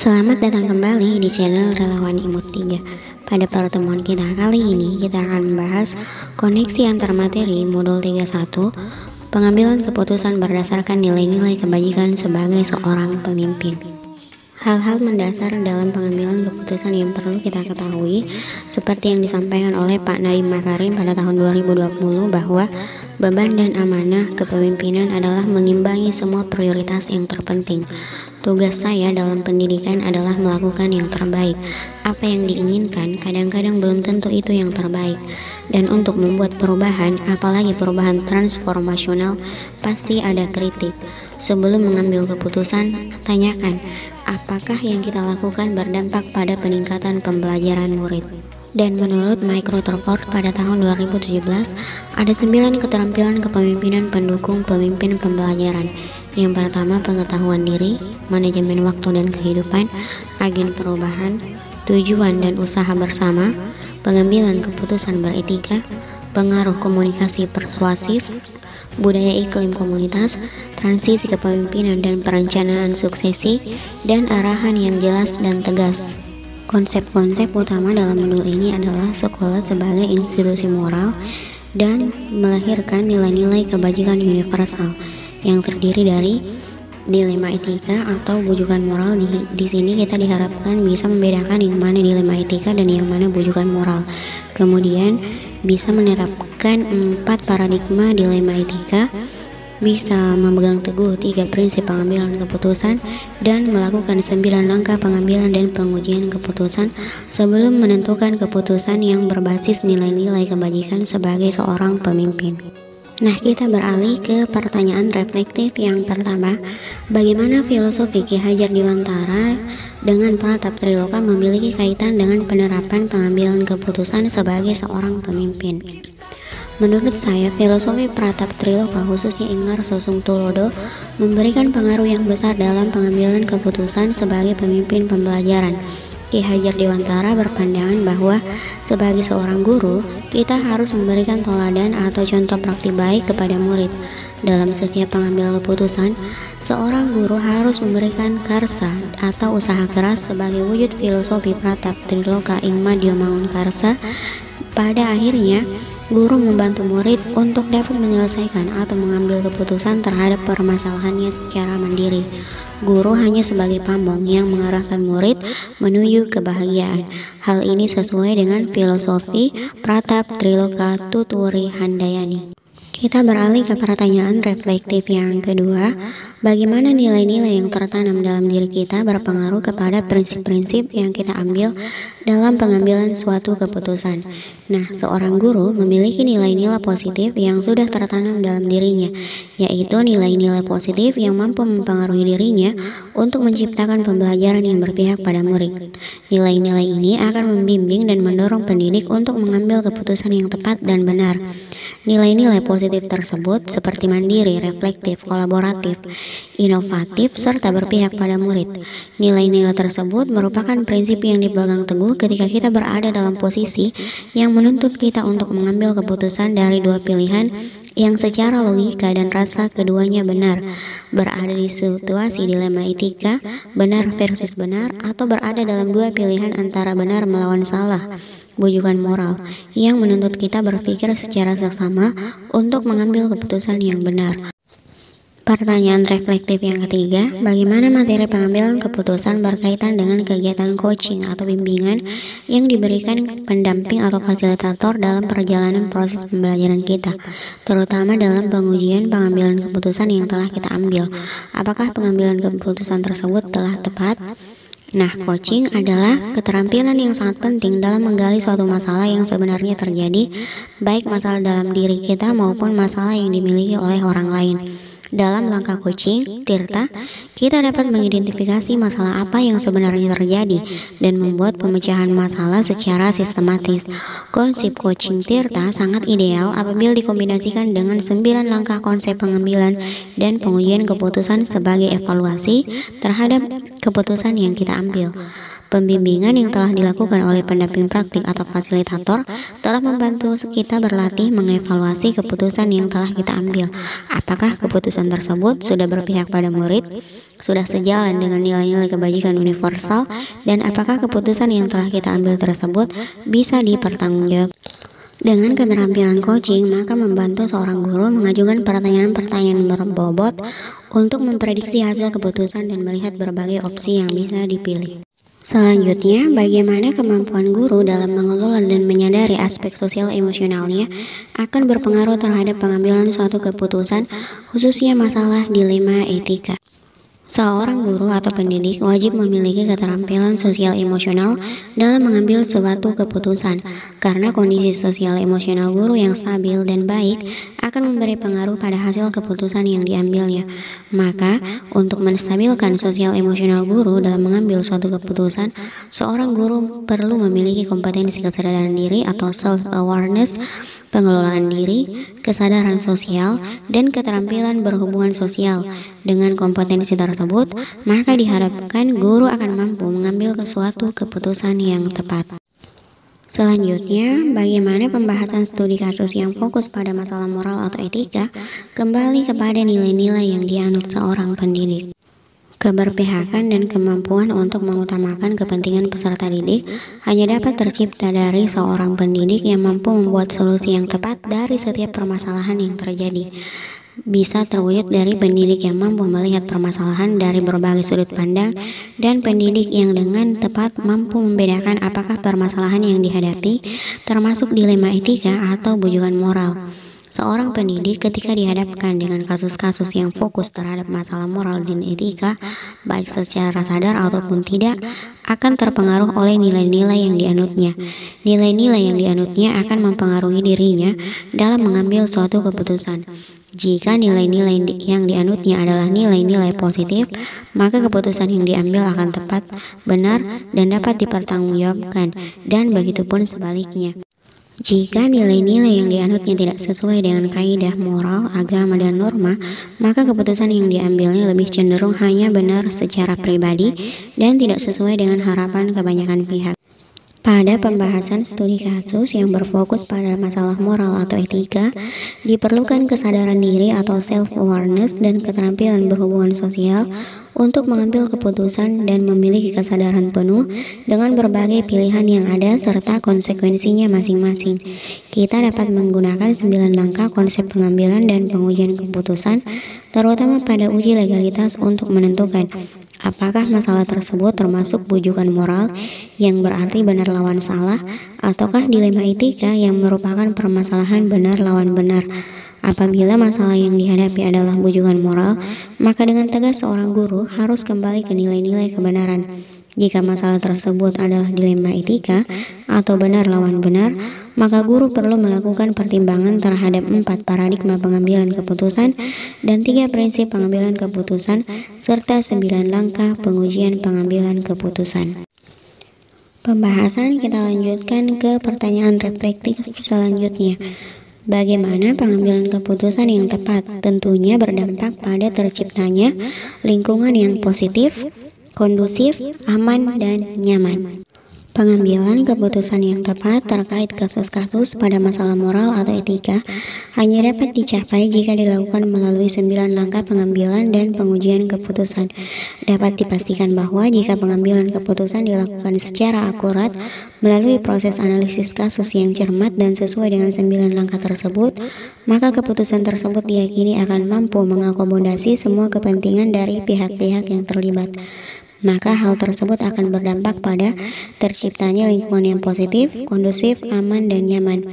Selamat datang kembali di channel Relawan Imut 3. Pada pertemuan kita kali ini, kita akan membahas koneksi antar materi modul 31, pengambilan keputusan berdasarkan nilai-nilai kebajikan sebagai seorang pemimpin. Hal-hal mendasar dalam pengambilan keputusan yang perlu kita ketahui, seperti yang disampaikan oleh Pak Nadiem Makarim pada tahun 2020 bahwa beban dan amanah kepemimpinan adalah mengimbangi semua prioritas yang terpenting. Tugas saya dalam pendidikan adalah melakukan yang terbaik. Apa yang diinginkan kadang-kadang belum tentu itu yang terbaik. Dan untuk membuat perubahan, apalagi perubahan transformasional, pasti ada kritik. Sebelum mengambil keputusan, tanyakan apakah yang kita lakukan berdampak pada peningkatan pembelajaran murid. Dan menurut Mike Rutherford pada tahun 2017, ada 9 keterampilan kepemimpinan pendukung pemimpin pembelajaran. Yang pertama, pengetahuan diri, manajemen waktu dan kehidupan, agen perubahan, tujuan dan usaha bersama, pengambilan keputusan beretika, pengaruh komunikasi persuasif, budaya iklim komunitas, transisi kepemimpinan dan perencanaan suksesi, dan arahan yang jelas dan tegas. Konsep-konsep utama dalam modul ini adalah sekolah sebagai institusi moral dan melahirkan nilai-nilai kebajikan universal yang terdiri dari dilema etika atau bujukan moral. Di sini kita diharapkan bisa membedakan yang mana dilema etika dan yang mana bujukan moral. Kemudian bisa menerapkan 4 paradigma dilema etika, bisa memegang teguh 3 prinsip pengambilan keputusan, dan melakukan 9 langkah pengambilan dan pengujian keputusan sebelum menentukan keputusan yang berbasis nilai-nilai kebajikan sebagai seorang pemimpin. Nah, kita beralih ke pertanyaan reflektif yang pertama. Bagaimana filosofi Ki Hajar Dewantara dengan Pratap Triloka memiliki kaitan dengan penerapan pengambilan keputusan sebagai seorang pemimpin? Menurut saya, filosofi Pratap Triloka khususnya Inggar Sosung Tulodo memberikan pengaruh yang besar dalam pengambilan keputusan sebagai pemimpin pembelajaran. Ki Hajar Dewantara berpandangan bahwa sebagai seorang guru, kita harus memberikan teladan atau contoh praktik baik kepada murid. Dalam setiap pengambilan keputusan, seorang guru harus memberikan karsa atau usaha keras sebagai wujud filosofi Pratap Triloka ing Madya Mangun Karsa. Pada akhirnya, guru membantu murid untuk dapat menyelesaikan atau mengambil keputusan terhadap permasalahannya secara mandiri. Guru hanya sebagai pamong yang mengarahkan murid menuju kebahagiaan. Hal ini sesuai dengan filosofi Pratap Triloka Tuturi Handayani. Kita beralih ke pertanyaan reflektif yang kedua. Bagaimana nilai-nilai yang tertanam dalam diri kita berpengaruh kepada prinsip-prinsip yang kita ambil dalam pengambilan suatu keputusan? Nah, seorang guru memiliki nilai-nilai positif yang sudah tertanam dalam dirinya, yaitu nilai-nilai positif yang mampu mempengaruhi dirinya untuk menciptakan pembelajaran yang berpihak pada murid. Nilai-nilai ini akan membimbing dan mendorong pendidik untuk mengambil keputusan yang tepat dan benar. Nilai-nilai positif tersebut seperti mandiri, reflektif, kolaboratif, inovatif, serta berpihak pada murid. Nilai-nilai tersebut merupakan prinsip yang dipegang teguh ketika kita berada dalam posisi yang menuntut kita untuk mengambil keputusan dari dua pilihan yang secara logika dan rasa keduanya benar, berada di situasi dilema etika, benar versus benar, atau berada dalam dua pilihan antara benar melawan salah, bujukan moral, yang menuntut kita berpikir secara seksama untuk mengambil keputusan yang benar. Pertanyaan reflektif yang ketiga, bagaimana materi pengambilan keputusan berkaitan dengan kegiatan coaching atau bimbingan yang diberikan pendamping atau fasilitator dalam perjalanan proses pembelajaran kita, terutama dalam pengujian pengambilan keputusan yang telah kita ambil. Apakah pengambilan keputusan tersebut telah tepat? Nah, coaching adalah keterampilan yang sangat penting dalam menggali suatu masalah yang sebenarnya terjadi, baik masalah dalam diri kita maupun masalah yang dimiliki oleh orang lain. Dalam langkah coaching, Tirta, kita dapat mengidentifikasi masalah apa yang sebenarnya terjadi dan membuat pemecahan masalah secara sistematis. Konsep coaching Tirta sangat ideal apabila dikombinasikan dengan 9 langkah konsep pengambilan dan pengujian keputusan sebagai evaluasi terhadap keputusan yang kita ambil. Pembimbingan yang telah dilakukan oleh pendamping praktik atau fasilitator telah membantu kita berlatih mengevaluasi keputusan yang telah kita ambil. Apakah keputusan tersebut sudah berpihak pada murid, sudah sejalan dengan nilai-nilai kebajikan universal, dan apakah keputusan yang telah kita ambil tersebut bisa dipertanggungjawabkan. Dengan keterampilan coaching, maka membantu seorang guru mengajukan pertanyaan-pertanyaan berbobot untuk memprediksi hasil keputusan dan melihat berbagai opsi yang bisa dipilih. Selanjutnya, bagaimana kemampuan guru dalam mengelola dan menyadari aspek sosial emosionalnya akan berpengaruh terhadap pengambilan suatu keputusan, khususnya masalah dilema etika. Seorang guru atau pendidik wajib memiliki keterampilan sosial emosional dalam mengambil suatu keputusan, karena kondisi sosial emosional guru yang stabil dan baik akan memberi pengaruh pada hasil keputusan yang diambilnya. Maka, untuk menstabilkan sosial emosional guru dalam mengambil suatu keputusan, seorang guru perlu memiliki kompetensi kesadaran diri atau self-awareness, pengelolaan diri, kesadaran sosial, dan keterampilan berhubungan sosial. Dengan kompetensi tersebut, maka diharapkan guru akan mampu mengambil suatu keputusan yang tepat. Selanjutnya, bagaimana pembahasan studi kasus yang fokus pada masalah moral atau etika kembali kepada nilai-nilai yang dianut seorang pendidik. Keberpihakan dan kemampuan untuk mengutamakan kepentingan peserta didik hanya dapat tercipta dari seorang pendidik yang mampu membuat solusi yang tepat dari setiap permasalahan yang terjadi. Bisa terwujud dari pendidik yang mampu melihat permasalahan dari berbagai sudut pandang dan pendidik yang dengan tepat mampu membedakan apakah permasalahan yang dihadapi termasuk dilema etika atau bujukan moral. Seorang pendidik ketika dihadapkan dengan kasus-kasus yang fokus terhadap masalah moral dan etika, baik secara sadar ataupun tidak, akan terpengaruh oleh nilai-nilai yang dianutnya. Nilai-nilai yang dianutnya akan mempengaruhi dirinya dalam mengambil suatu keputusan. Jika nilai-nilai yang dianutnya adalah nilai-nilai positif, maka keputusan yang diambil akan tepat, benar, dan dapat dipertanggungjawabkan, dan begitupun sebaliknya. Jika nilai-nilai yang dianutnya tidak sesuai dengan kaidah moral, agama, dan norma, maka keputusan yang diambilnya lebih cenderung hanya benar secara pribadi dan tidak sesuai dengan harapan kebanyakan pihak. Pada pembahasan studi kasus yang berfokus pada masalah moral atau etika, diperlukan kesadaran diri atau self-awareness dan keterampilan berhubungan sosial untuk mengambil keputusan dan memiliki kesadaran penuh dengan berbagai pilihan yang ada serta konsekuensinya masing-masing. Kita dapat menggunakan 9 langkah konsep pengambilan dan pengujian keputusan, terutama pada uji legalitas untuk menentukan apakah masalah tersebut termasuk bujukan moral yang berarti benar lawan salah, ataukah dilema etika yang merupakan permasalahan benar lawan benar. Apabila masalah yang dihadapi adalah bujukan moral, maka dengan tegas seorang guru harus kembali ke nilai-nilai kebenaran. Jika masalah tersebut adalah dilema etika atau benar lawan benar, maka guru perlu melakukan pertimbangan terhadap 4 paradigma pengambilan keputusan dan 3 prinsip pengambilan keputusan serta 9 langkah pengujian pengambilan keputusan. Pembahasan kita lanjutkan ke pertanyaan reflektif selanjutnya. Bagaimana pengambilan keputusan yang tepat? Tentunya berdampak pada terciptanya lingkungan yang positif, kondusif, aman, dan nyaman. Pengambilan keputusan yang tepat terkait kasus-kasus pada masalah moral atau etika hanya dapat dicapai jika dilakukan melalui 9 langkah pengambilan dan pengujian keputusan. Dapat dipastikan bahwa jika pengambilan keputusan dilakukan secara akurat melalui proses analisis kasus yang cermat dan sesuai dengan 9 langkah tersebut, maka keputusan tersebut diyakini akan mampu mengakomodasi semua kepentingan dari pihak-pihak yang terlibat. Maka hal tersebut akan berdampak pada terciptanya lingkungan yang positif, kondusif, aman, dan nyaman.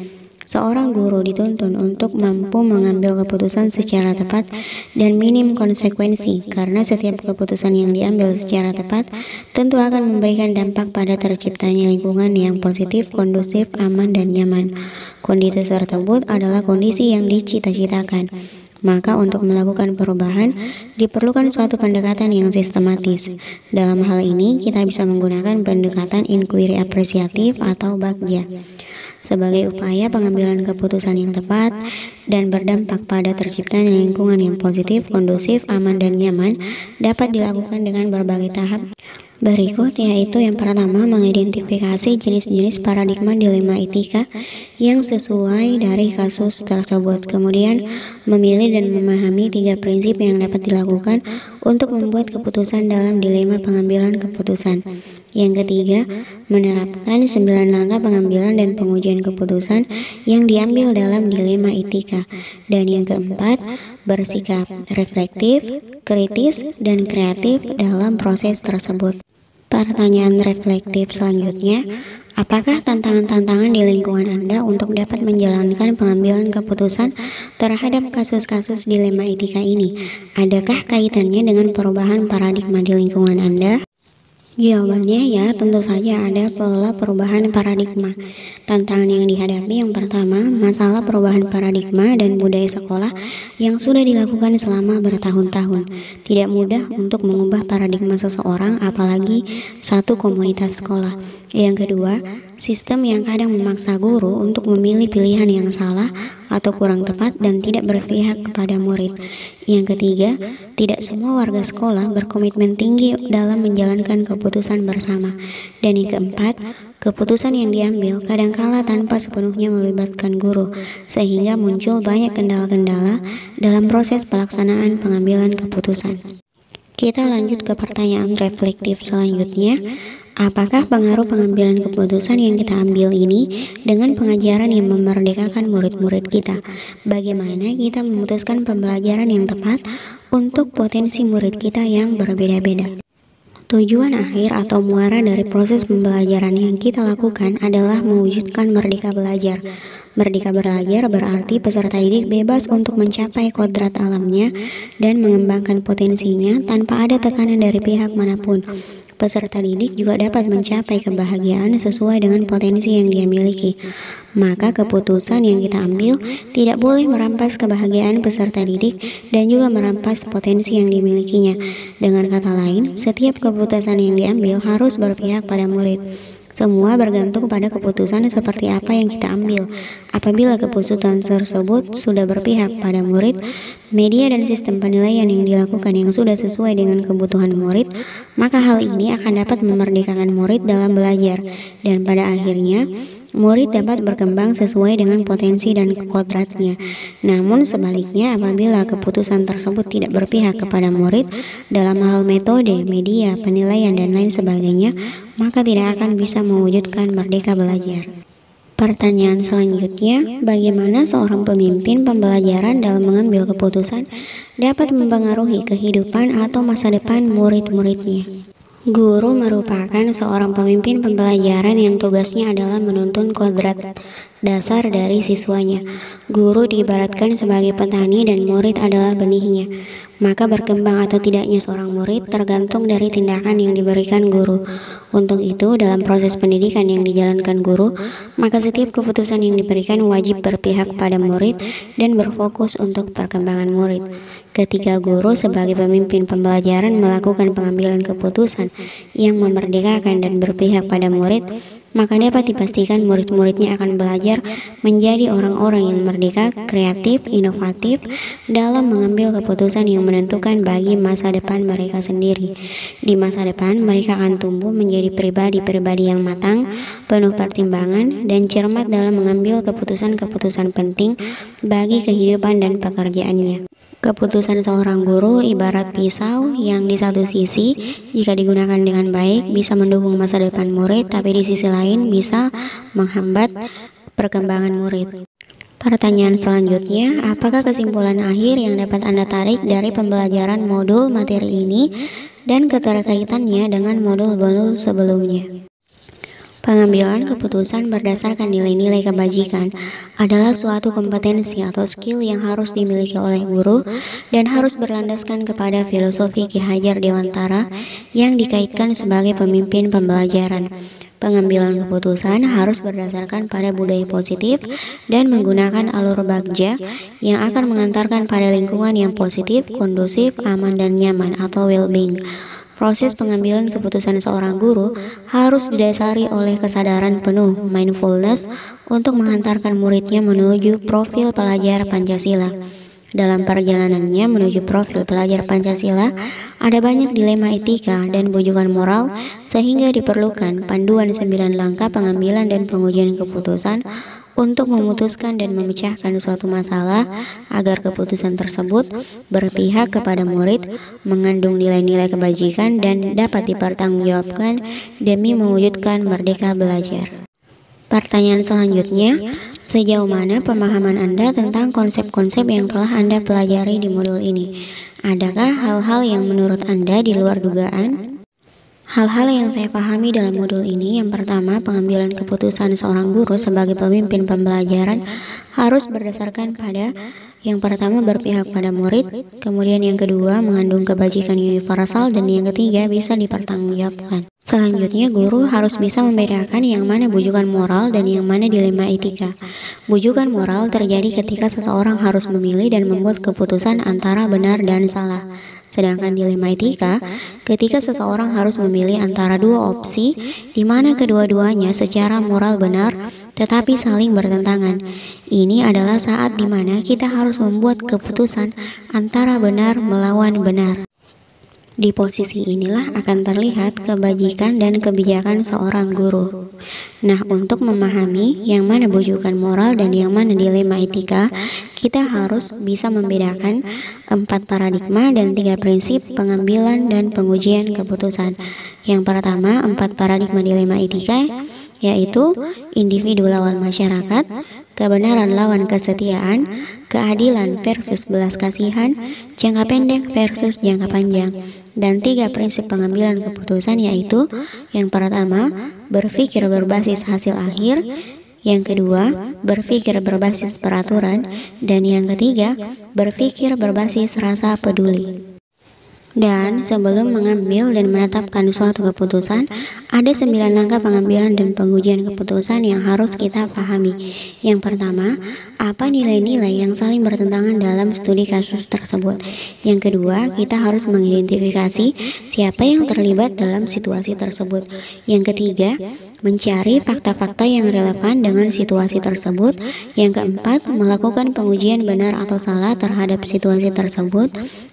Seorang guru dituntun untuk mampu mengambil keputusan secara tepat dan minim konsekuensi, karena setiap keputusan yang diambil secara tepat tentu akan memberikan dampak pada terciptanya lingkungan yang positif, kondusif, aman, dan nyaman. Kondisi tersebut adalah kondisi yang dicita-citakan. Maka untuk melakukan perubahan, diperlukan suatu pendekatan yang sistematis. Dalam hal ini, kita bisa menggunakan pendekatan inquiry apresiatif atau bagja sebagai upaya pengambilan keputusan yang tepat dan berdampak pada terciptanya lingkungan yang positif, kondusif, aman, dan nyaman dapat dilakukan dengan berbagai tahap. Berikut yaitu yang pertama, mengidentifikasi jenis-jenis paradigma dilema etika yang sesuai dari kasus tersebut. Kemudian, memilih dan memahami 3 prinsip yang dapat dilakukan untuk membuat keputusan dalam dilema pengambilan keputusan. Yang ketiga, menerapkan 9 langkah pengambilan dan pengujian keputusan yang diambil dalam dilema etika. Dan yang keempat, bersikap reflektif, kritis, dan kreatif dalam proses tersebut. Pertanyaan reflektif selanjutnya, apakah tantangan-tantangan di lingkungan Anda untuk dapat menjalankan pengambilan keputusan terhadap kasus-kasus dilema etika ini? Adakah kaitannya dengan perubahan paradigma di lingkungan Anda? Jawabannya ya, tentu saja ada pola perubahan paradigma. Tantangan yang dihadapi yang pertama, masalah perubahan paradigma dan budaya sekolah yang sudah dilakukan selama bertahun-tahun. Tidak mudah untuk mengubah paradigma seseorang, apalagi satu komunitas sekolah. Yang kedua, sistem yang kadang memaksa guru untuk memilih pilihan yang salah atau kurang tepat dan tidak berpihak kepada murid. Yang ketiga, tidak semua warga sekolah berkomitmen tinggi dalam menjalankan keputusan bersama. Dan yang keempat, keputusan yang diambil kadangkala tanpa sepenuhnya melibatkan guru, sehingga muncul banyak kendala-kendala dalam proses pelaksanaan pengambilan keputusan. Kita lanjut ke pertanyaan reflektif selanjutnya. Apakah pengaruh pengambilan keputusan yang kita ambil ini dengan pengajaran yang memerdekakan murid-murid kita? Bagaimana kita memutuskan pembelajaran yang tepat untuk potensi murid kita yang berbeda-beda? Tujuan akhir atau muara dari proses pembelajaran yang kita lakukan adalah mewujudkan merdeka belajar. Merdeka belajar berarti peserta didik bebas untuk mencapai kodrat alamnya dan mengembangkan potensinya tanpa ada tekanan dari pihak manapun. Peserta didik juga dapat mencapai kebahagiaan sesuai dengan potensi yang dia miliki. Maka keputusan yang kita ambil tidak boleh merampas kebahagiaan peserta didik dan juga merampas potensi yang dimilikinya. Dengan kata lain, setiap keputusan yang diambil harus berpihak pada murid. Semua bergantung pada keputusan seperti apa yang kita ambil. Apabila keputusan tersebut sudah berpihak pada murid, media dan sistem penilaian yang dilakukan yang sudah sesuai dengan kebutuhan murid, maka hal ini akan dapat memerdekakan murid dalam belajar, dan pada akhirnya murid dapat berkembang sesuai dengan potensi dan kodratnya. Namun sebaliknya, apabila keputusan tersebut tidak berpihak kepada murid dalam hal metode, media, penilaian, dan lain sebagainya, maka tidak akan bisa mewujudkan merdeka belajar. Pertanyaan selanjutnya, bagaimana seorang pemimpin pembelajaran dalam mengambil keputusan dapat mempengaruhi kehidupan atau masa depan murid-muridnya? Guru merupakan seorang pemimpin pembelajaran yang tugasnya adalah menuntun kodrat dasar dari siswanya. Guru diibaratkan sebagai petani dan murid adalah benihnya. Maka berkembang atau tidaknya seorang murid tergantung dari tindakan yang diberikan guru. Untuk itu, dalam proses pendidikan yang dijalankan guru, maka setiap keputusan yang diberikan wajib berpihak pada murid dan berfokus untuk perkembangan murid. Ketika guru sebagai pemimpin pembelajaran melakukan pengambilan keputusan yang memerdekakan dan berpihak pada murid, maka dapat dipastikan murid-muridnya akan belajar menjadi orang-orang yang merdeka, kreatif, inovatif dalam mengambil keputusan yang menentukan bagi masa depan mereka sendiri. Di masa depan, mereka akan tumbuh menjadi pribadi-pribadi yang matang, penuh pertimbangan, dan cermat dalam mengambil keputusan-keputusan penting bagi kehidupan dan pekerjaannya. Keputusan seorang guru ibarat pisau yang di satu sisi, jika digunakan dengan baik, bisa mendukung masa depan murid, tapi di sisi lain bisa menghambat perkembangan murid. Pertanyaan selanjutnya, apakah kesimpulan akhir yang dapat Anda tarik dari pembelajaran modul materi ini dan keterkaitannya dengan modul-modul sebelumnya? Pengambilan keputusan berdasarkan nilai-nilai kebajikan adalah suatu kompetensi atau skill yang harus dimiliki oleh guru dan harus berlandaskan kepada filosofi Ki Hajar Dewantara yang dikaitkan sebagai pemimpin pembelajaran. Pengambilan keputusan harus berdasarkan pada budaya positif dan menggunakan alur bagja yang akan mengantarkan pada lingkungan yang positif, kondusif, aman, dan nyaman atau well-being. Proses pengambilan keputusan seorang guru harus didasari oleh kesadaran penuh mindfulness untuk menghantarkan muridnya menuju profil pelajar Pancasila. Dalam perjalanannya menuju profil pelajar Pancasila, ada banyak dilema etika dan bujukan moral sehingga diperlukan panduan 9 langkah pengambilan dan pengujian keputusan untuk memutuskan dan memecahkan suatu masalah agar keputusan tersebut berpihak kepada murid, mengandung nilai-nilai kebajikan dan dapat dipertanggungjawabkan demi mewujudkan merdeka belajar. Pertanyaan selanjutnya, sejauh mana pemahaman Anda tentang konsep-konsep yang telah Anda pelajari di modul ini? Adakah hal-hal yang menurut Anda di luar dugaan? Hal-hal yang saya pahami dalam modul ini, yang pertama, pengambilan keputusan seorang guru sebagai pemimpin pembelajaran harus berdasarkan pada yang pertama berpihak pada murid, kemudian yang kedua mengandung kebajikan universal, dan yang ketiga bisa dipertanggungjawabkan. Selanjutnya, guru harus bisa membedakan yang mana bujukan moral dan yang mana dilema etika. Bujukan moral terjadi ketika seseorang harus memilih dan membuat keputusan antara benar dan salah. Sedangkan dilema etika, ketika seseorang harus memilih antara dua opsi, di mana kedua-duanya secara moral benar, tetapi saling bertentangan. Ini adalah saat di mana kita harus membuat keputusan antara benar melawan benar. Di posisi inilah akan terlihat kebajikan dan kebijakan seorang guru. Nah, untuk memahami yang mana bujukan moral dan yang mana dilema etika, kita harus bisa membedakan 4 paradigma dan 3 prinsip pengambilan dan pengujian keputusan. Yang pertama, 4 paradigma dilema etika, yaitu individu lawan masyarakat, kebenaran lawan kesetiaan, keadilan versus belas kasihan, jangka pendek versus jangka panjang, dan 3 prinsip pengambilan keputusan, yaitu yang pertama, berpikir berbasis hasil akhir, yang kedua, berpikir berbasis peraturan, dan yang ketiga, berpikir berbasis rasa peduli. Dan sebelum mengambil dan menetapkan suatu keputusan, ada 9 langkah pengambilan dan pengujian keputusan yang harus kita pahami. Yang pertama, apa nilai-nilai yang saling bertentangan dalam studi kasus tersebut. Yang kedua, kita harus mengidentifikasi siapa yang terlibat dalam situasi tersebut. Yang ketiga, mencari fakta-fakta yang relevan dengan situasi tersebut. Yang keempat, melakukan pengujian benar atau salah terhadap situasi tersebut.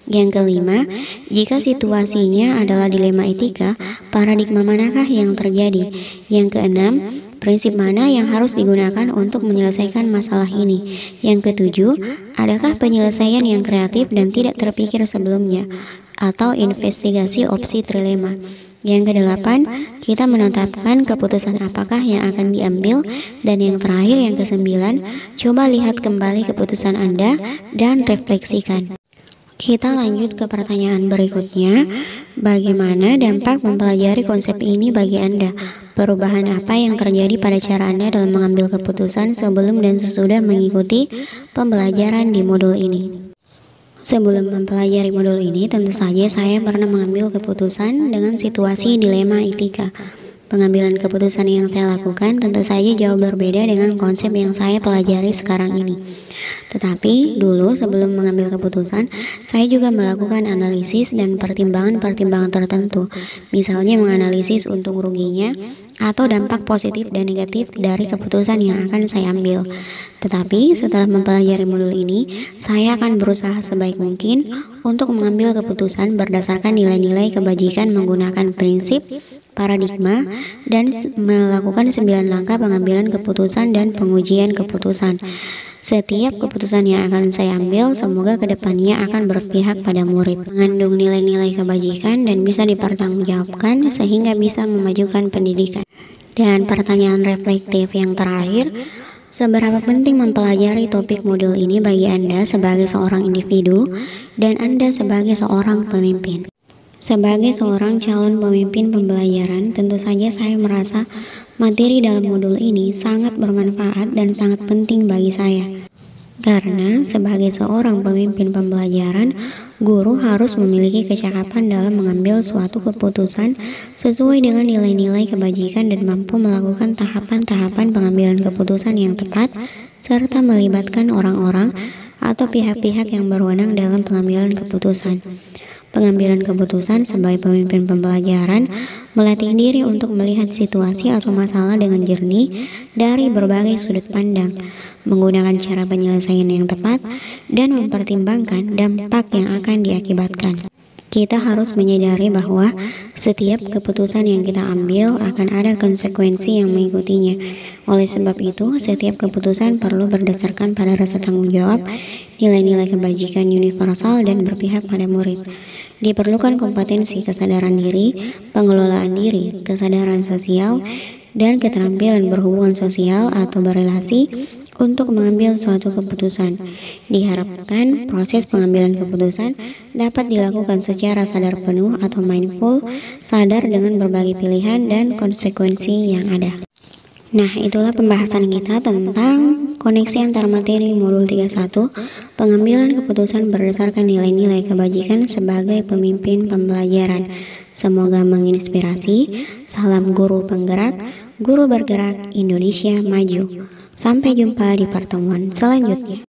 Yang kelima, jika situasinya adalah dilema etika, paradigma manakah yang terjadi? Yang keenam, prinsip mana yang harus digunakan untuk menyelesaikan masalah ini? Yang ketujuh, adakah penyelesaian yang kreatif dan tidak terpikir sebelumnya? Atau investigasi opsi trilema? Yang kedelapan, kita menetapkan keputusan apakah yang akan diambil. Dan yang terakhir, yang kesembilan, coba lihat kembali keputusan Anda dan refleksikan. Kita lanjut ke pertanyaan berikutnya. Bagaimana dampak mempelajari konsep ini bagi Anda? Perubahan apa yang terjadi pada cara Anda dalam mengambil keputusan sebelum dan sesudah mengikuti pembelajaran di modul ini? Sebelum mempelajari modul ini, tentu saja saya pernah mengambil keputusan dengan situasi dilema etika. Pengambilan keputusan yang saya lakukan tentu saja jauh berbeda dengan konsep yang saya pelajari sekarang ini. Tetapi dulu sebelum mengambil keputusan, saya juga melakukan analisis dan pertimbangan-pertimbangan tertentu. Misalnya menganalisis untung ruginya atau dampak positif dan negatif dari keputusan yang akan saya ambil. Tetapi setelah mempelajari modul ini, saya akan berusaha sebaik mungkin untuk mengambil keputusan berdasarkan nilai-nilai kebajikan menggunakan prinsip paradigma dan melakukan 9 langkah pengambilan keputusan dan pengujian keputusan. Setiap keputusan yang akan saya ambil semoga kedepannya akan berpihak pada murid, mengandung nilai-nilai kebajikan dan bisa dipertanggungjawabkan sehingga bisa memajukan pendidikan. Dan pertanyaan reflektif yang terakhir, seberapa penting mempelajari topik modul ini bagi Anda sebagai seorang individu dan Anda sebagai seorang pemimpin? Sebagai seorang calon pemimpin pembelajaran, tentu saja saya merasa materi dalam modul ini sangat bermanfaat dan sangat penting bagi saya. Karena sebagai seorang pemimpin pembelajaran, guru harus memiliki kecakapan dalam mengambil suatu keputusan sesuai dengan nilai-nilai kebajikan dan mampu melakukan tahapan-tahapan pengambilan keputusan yang tepat, serta melibatkan orang-orang atau pihak-pihak yang berwenang dalam pengambilan keputusan. Pengambilan keputusan sebagai pemimpin pembelajaran melatih diri untuk melihat situasi atau masalah dengan jernih dari berbagai sudut pandang, menggunakan cara penyelesaian yang tepat, dan mempertimbangkan dampak yang akan diakibatkan. Kita harus menyadari bahwa setiap keputusan yang kita ambil akan ada konsekuensi yang mengikutinya. Oleh sebab itu, setiap keputusan perlu berdasarkan pada rasa tanggung jawab, nilai-nilai kebajikan universal, dan berpihak pada murid. Diperlukan kompetensi kesadaran diri, pengelolaan diri, kesadaran sosial, dan keterampilan berhubungan sosial atau berelasi untuk mengambil suatu keputusan. Diharapkan proses pengambilan keputusan dapat dilakukan secara sadar penuh atau mindful, sadar dengan berbagai pilihan dan konsekuensi yang ada. Nah, itulah pembahasan kita tentang koneksi antar materi modul 31, pengambilan keputusan berdasarkan nilai-nilai kebajikan sebagai pemimpin pembelajaran. Semoga menginspirasi. Salam guru penggerak, guru bergerak Indonesia maju. Sampai jumpa di pertemuan selanjutnya.